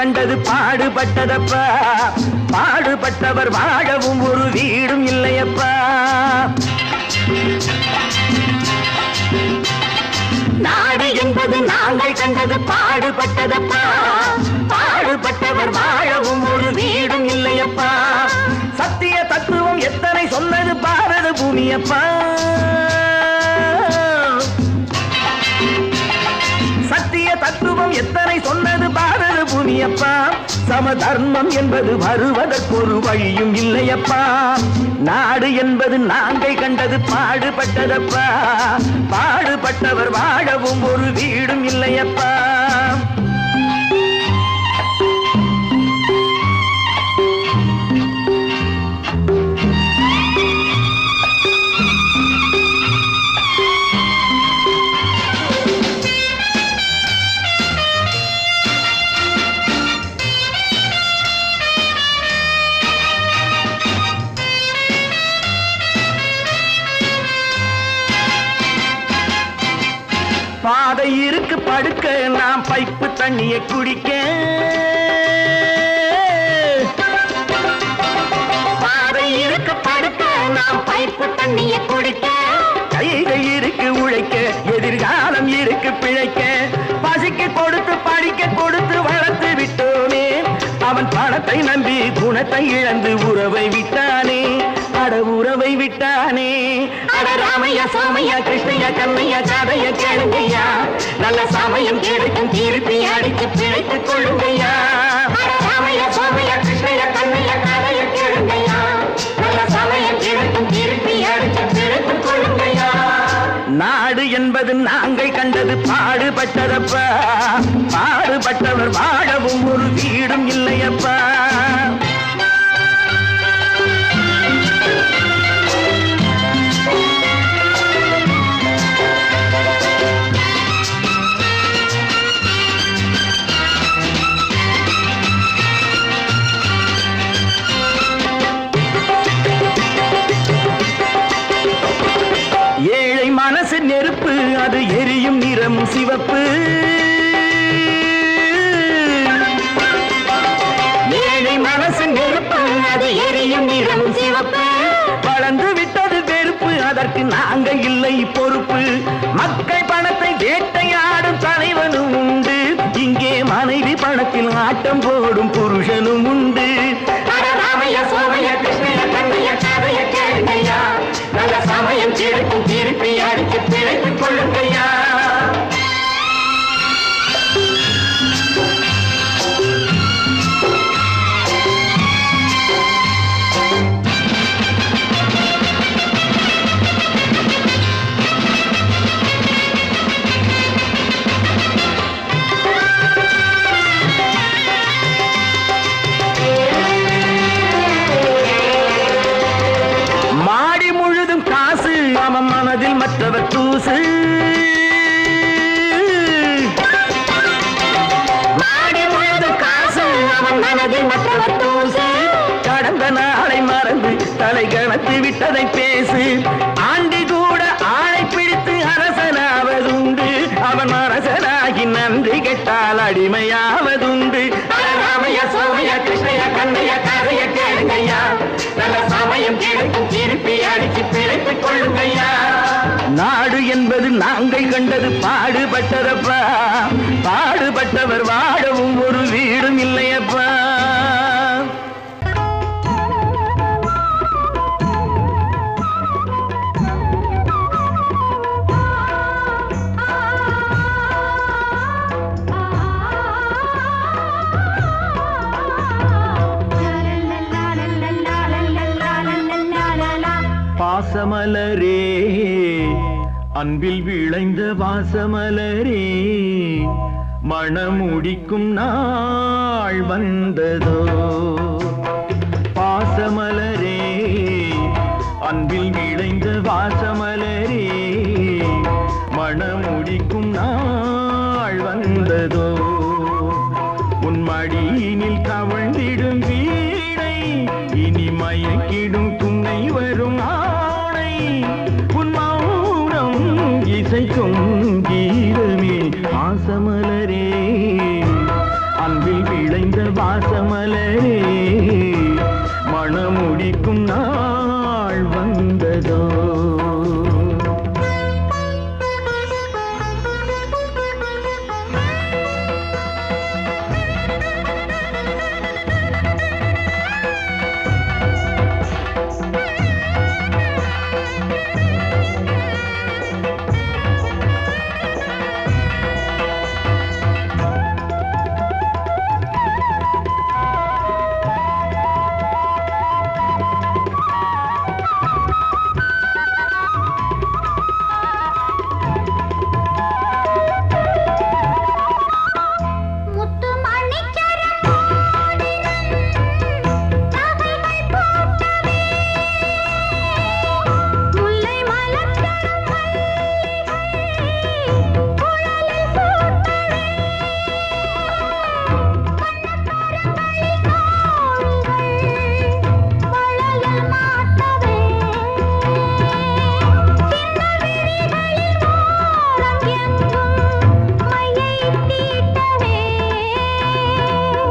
கண்டது பாடுபட்டதப்பா பாடுபட்டவர் வாழவும் ஒரு வீடும் இல்லையப்பா நாடு என்பது நாங்கள் கண்டது பாடுபட்டதப்பா பாடுபட்டவர் வாழவும் ஒரு வீடும் இல்லையப்பா சத்திய தத்துவம் எத்தனை சொன்னது பாரத பூமியப்பா சத்திய தத்துவம் எத்தனை சொன்னது பாரத பூமியப்பா சமதர்மம் என்பது வருவதற்கொரு வழியும் இல்லையப்பா நாடு என்பது நாங்கள் கண்டது பாடுபட்டதப்பா பாடுபட்டவர் வாழவும் ஒரு வீடும் இல்லையப்பா பாதை இருக்கு படுக்க நாம் பைப்பு தண்ணியை குடிக்க பாதை இருக்கு படுக்க நாம் பைப்பு தண்ணியை குடிக்க கைகள் இருக்கு உழைக்க எதிர்காலம் இருக்கு பிழைக்க பசிக்கு கொடுத்து படிக்க கொடுத்து வளர்த்து விட்டோமே அவன் பணத்தை நம்பி குணத்தை இழந்து உறவை விட்டானே அட உறவை விட்டானே அட ராமையா சோமையா கிருஷ்ணையா கண்ணையா கதைய கேளுங்கய்யா நல்ல சமயம் கிடைக்கும் திருப்பி அடித்து பிழைத்துக் கொள்ளுங்கய்யா ராமையா சோமையா கிருஷ்ணையா கண்ணையா கதைய கேளுங்கய்யா நல்ல சமயம் கிடைக்கும் திருப்பி அடித்து பிழைத்துக் கொள்ளுங்கய்யா நாடு என்பது நாங்கள் கண்டது பாடுபட்டதப்பா பாடுபட்டவர் வாழவும் ஒரு வீடும் இல்லையப்பா ஏழை மனசு நெருப்பு அது எரியும் நிறம் சிவப்பு ஏழை மனசு நெருப்பு அது எரியும் நிறம் சிவப்பு வளர்ந்து விட்டது வெறுப்பு அதற்கு நாங்கள் இல்லை பொறுப்பு மக்கள் பணத்தை வேட்டையாடும் தலைவனும் உண்டு இங்கே மனைவி பணத்தில் ஆட்டம் போடும் புருஷனும் உண்டு ராமையா சோமையா கிருஷ்ணையா கண்ணையா கதைய கேளுங்கய்யா நல்ல சமயம் கிடைக்கும் திருப்பி அடித்து பிழைத்துக் கொள்ளுங்கய்யா மனதில் மற்றவர் தூசு மாடி முழுது காசு அவன் மனதில் மற்றவர் தூசு கடந்த நாளை மறந்து தலை கணத்து விட்டதை பேசு ஆண்டி கூட ஆளை பிடித்து அரசனாவதுண்டு அவன் அரசனாகி நன்றி கெட்டால் அடிமையாவதுண்டு ராமையா சோமையா கிருஷ்ணையா கண்ணையா கதைய கேளுங்கய்யா நல்ல சமயம் கிடைக்கும் திருப்பி அடிச்சு பிழைத்துக் கொள்ளுங்கய்யா நாடு என்பது நாங்கள் கண்டது பாடுபட்டதப்பா பாடுபட்டவர் வாழவும் ஒரு வீடும் இல்லையப்பா பாசமலரே அன்பில் விளைந்த வாசமலரே மணமுடிக்கும் நாள் வந்ததோ பாசமலரே அன்பில் விளைந்த வாசமலரே மணமுடிக்கும் நாள் வந்ததோ உன் மடியினில் கவழ்ந்திடும் வீணை இனி மயக்கிடும் துணை வரும் ஆணை உன் மௌனம் இசைக்கும் கீதமே பாசமலரே அன்பில் விளைந்த வாசமலரே மணமுடிக்கும் நாள் வந்ததோ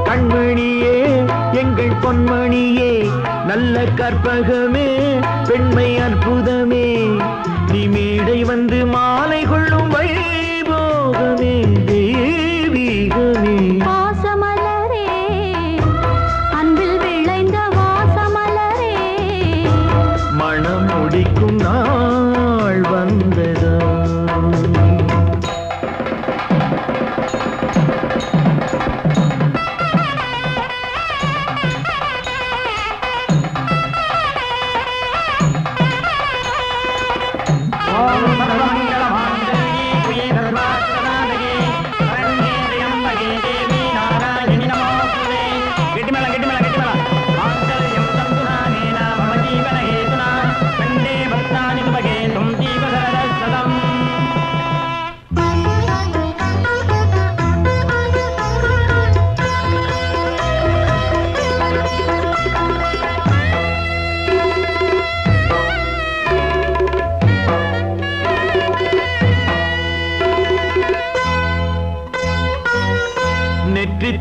கண்மணியே எங்கள் பொன்மணியே நல்ல கற்பகமே பெண்மை அற்புதமே நீ மேடை வந்து மாலை கொள்ளும் வைபோகமே தெய்வீகமே வாசமலரே அன்பில் விளைந்த வாசமலரே மணம் முடிக்கும் நாள் வந்ததோ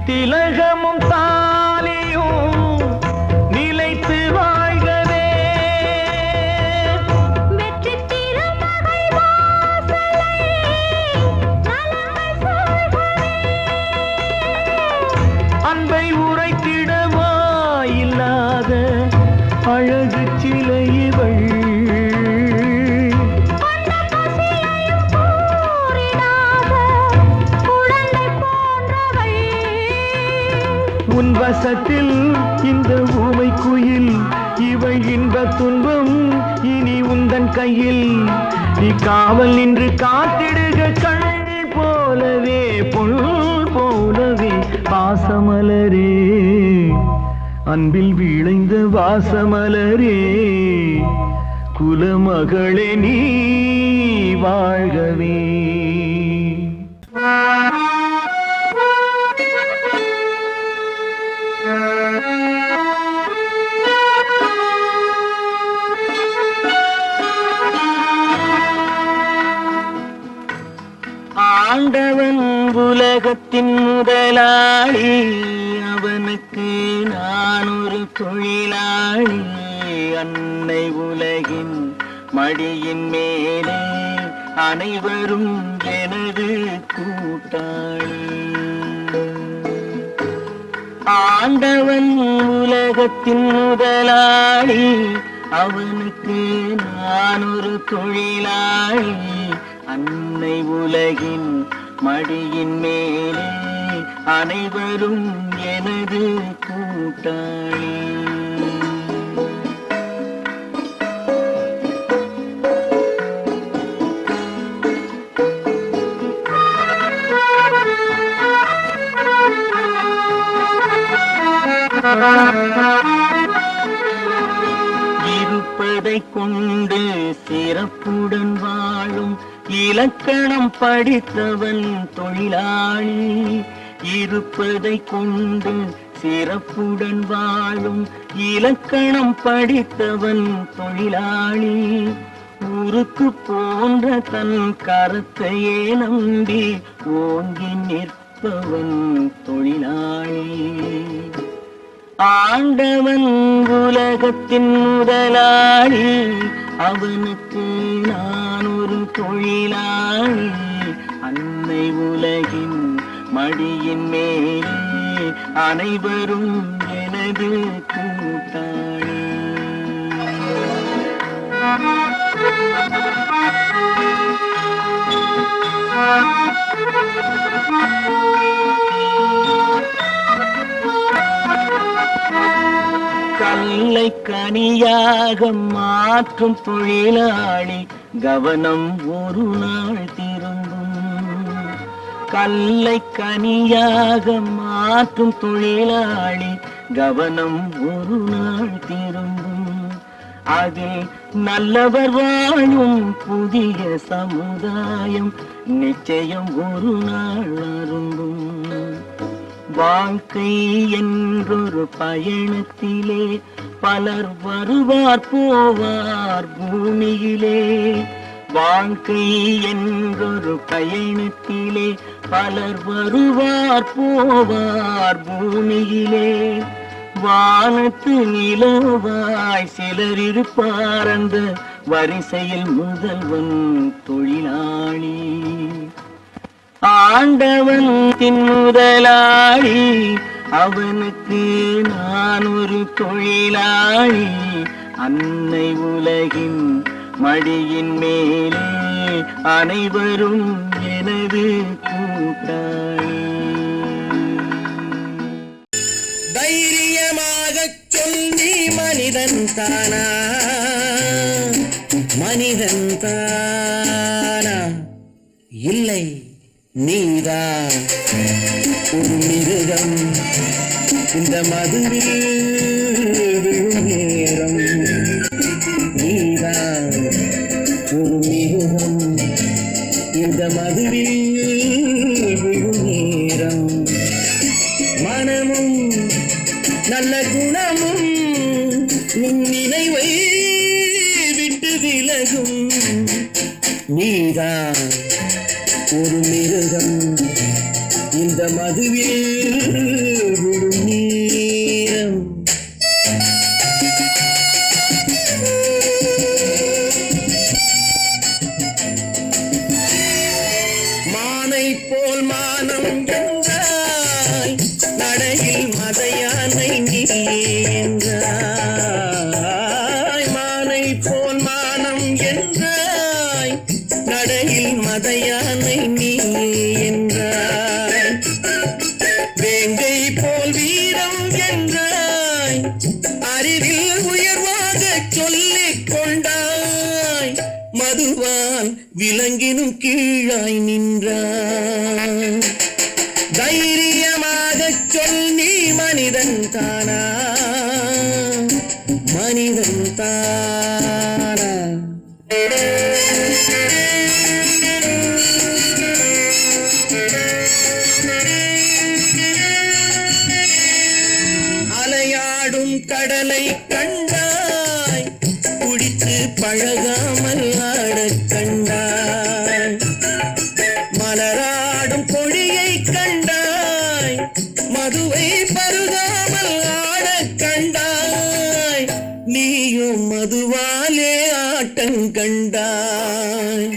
திலகமும் தாலியும் நிலைத்து வாழ்கவே வெற்றி திருமகள் வாசலை நலங்கள் சொல்கவே அன்பை உரைத்திடவா இல்லாத அழகு சிலை இவள் உன் வசத்தில் இந்த ஊமை குயில் இவள் இன்ப துன்பம் இனி உந்தன் கையில் நீ காவல் நின்று காத்திடுக கண் போலவே பொன் போலவே பாசமலரே அன்பில் விளைந்த வாசமலரே குலமகளே நீ வாழ்கவே ஆண்டவன் உலகத்தின் முதலாளி அவனுக்கு நான் ஒரு தொழிலாளி அன்னை உலகின் மடியின் மேலே அனைவரும் எனது கூட்டாளி ஆண்டவன் உலகத்தின் முதலாளி அவனுக்கு நான் ஒரு தொழிலாளி அன்னை உலகின் மடியின் மேலே அனைவரும் எனது கூட்டாளி இருப்பதை கொண்டு சிறப்புடன் வாழும் இலக்கணம் படித்தவன் தொழிலாளி இருப்பதை கொண்டு சிறப்புடன் வாழும் இலக்கணம் படித்தவன் தொழிலாளி உருக்கு போன்ற தன் கருத்தையே நம்பி ஓங்கி நிற்ப உழைப்பவன் தொழிலாளி. ஆண்டவன் உலகத்தின் முதலாளி, அவனுக்கு நான் ஒரு தொழிலாளி. அன்னை உலகின் மடியின் மேலே அனைவரும் எனது கூட்டாளி. கல்லை கனியாக மாற்றும் தொழிலாளி, கவனம் ஒரு நாள் திரும்பும். கல்லை கனியாக மாற்றும் தொழிலாளி, கவனம் ஒரு நாள் திரும்பும். அதில் நல்லவர் வாழும் புதிய சமுதாயம் நிச்சயம் ஒரு நாள் அரும்பும். வாழ்க்கை என்றொரு பயணத்திலே பலர் வருவார் போவார் பூமியிலே. வாழ்க்கை என்றொரு பயணத்திலே பலர் வருவார் போவார் பூமியிலே. வானத்து நிலவாய் சிலர் இருப்பார் அந்த வரிசையில் முதல்வன் தொழிலாளி. ஆண்டவன் முதலாளி, அவனுக்கு நான் ஒரு தொழிலாளி. அன்னை உலகின் மடியின் மேலே அனைவரும் எனது கூட்டாளி. தைரியமாகச் சொல், நீ மனிதன் தானா? மனிதன் தானா? இல்லை, நீதான் ஒரு மிருகம். இந்த மதுவில் விழும் நேரம் நீதான் ஒரு மிருகம். இந்த மதுவில் விழும் நேரம் மனமும் நல்ல குணமும் உன் நினைவை விட்டு விலகும். நீதான் ஒரு மிருகம். இந்த மதுவில் விழும் நேரம் மானை போல் மானம் என்றாய், நடையில் மதையானை நீ என்றாய். மானை போல் மானம் என்றாய், நடையில் மதையானை நீ என்றாய். வேங்கை போல் வீரம் என்றாய், அறிவில் உயர்வாக சொல்லிக் கொண்டாய். மதுவால் விலங்கினும் கீழாய் நின்றாய். தைரியமாகச் சொல், நீ மனிதன் தானா? மனிதன் தானா? அலையாடும் கடலை கண்டாய், குடித்து பழகாமல் ஆடக் கண்டாய். மலராடும் கொடியை கண்டாய், மதுவை பருகாமல் ஆடக் கண்டாய். நீயும் மதுவாலே ஆட்டம் கண்டாய்.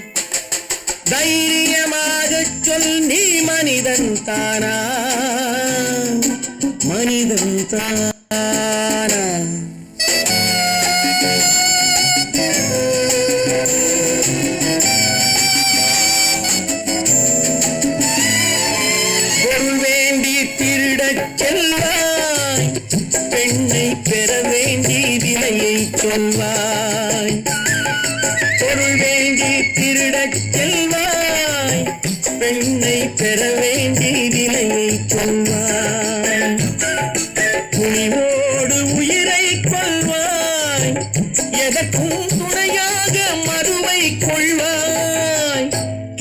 தைரியமாகச் சொல், நீ மனிதன் தானா? மனிதன் தானா? பொருள் வேண்டி திருடச் செல்வாய், பெண்ணை பெற வேண்டி விலையை சொல்வாய். பொருள் வேண்டி திருடச் செல்வாய், பெண்ணை பெற வேண்டி விலையை சொல்வாய். துணிவோடு உயிரை கொள்வாய், எதற்கும் துணையாக மறுவை கொள்வாய்.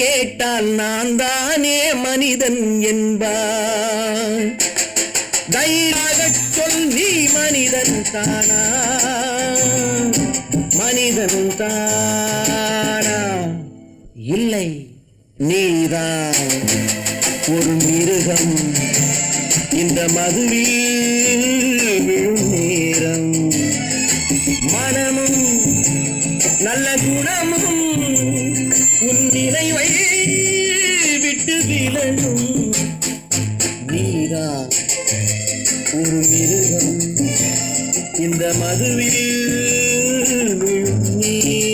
கேட்டால் நான் தானே மனிதன் என்பாய். தைரியமாகச் சொல், நீ மனிதன் தானா? மனிதன் தானா? இல்லை, நீதான் ஒரு மிருகம். நேரம் இந்த மதுவில் விழும் நேரம் மனமும் நல்ல குணமும் உன் நினைவை விட்டு விலகும் நீதான் ஒரு மிருகம் இந்த மதுவில் விழும் நீரம்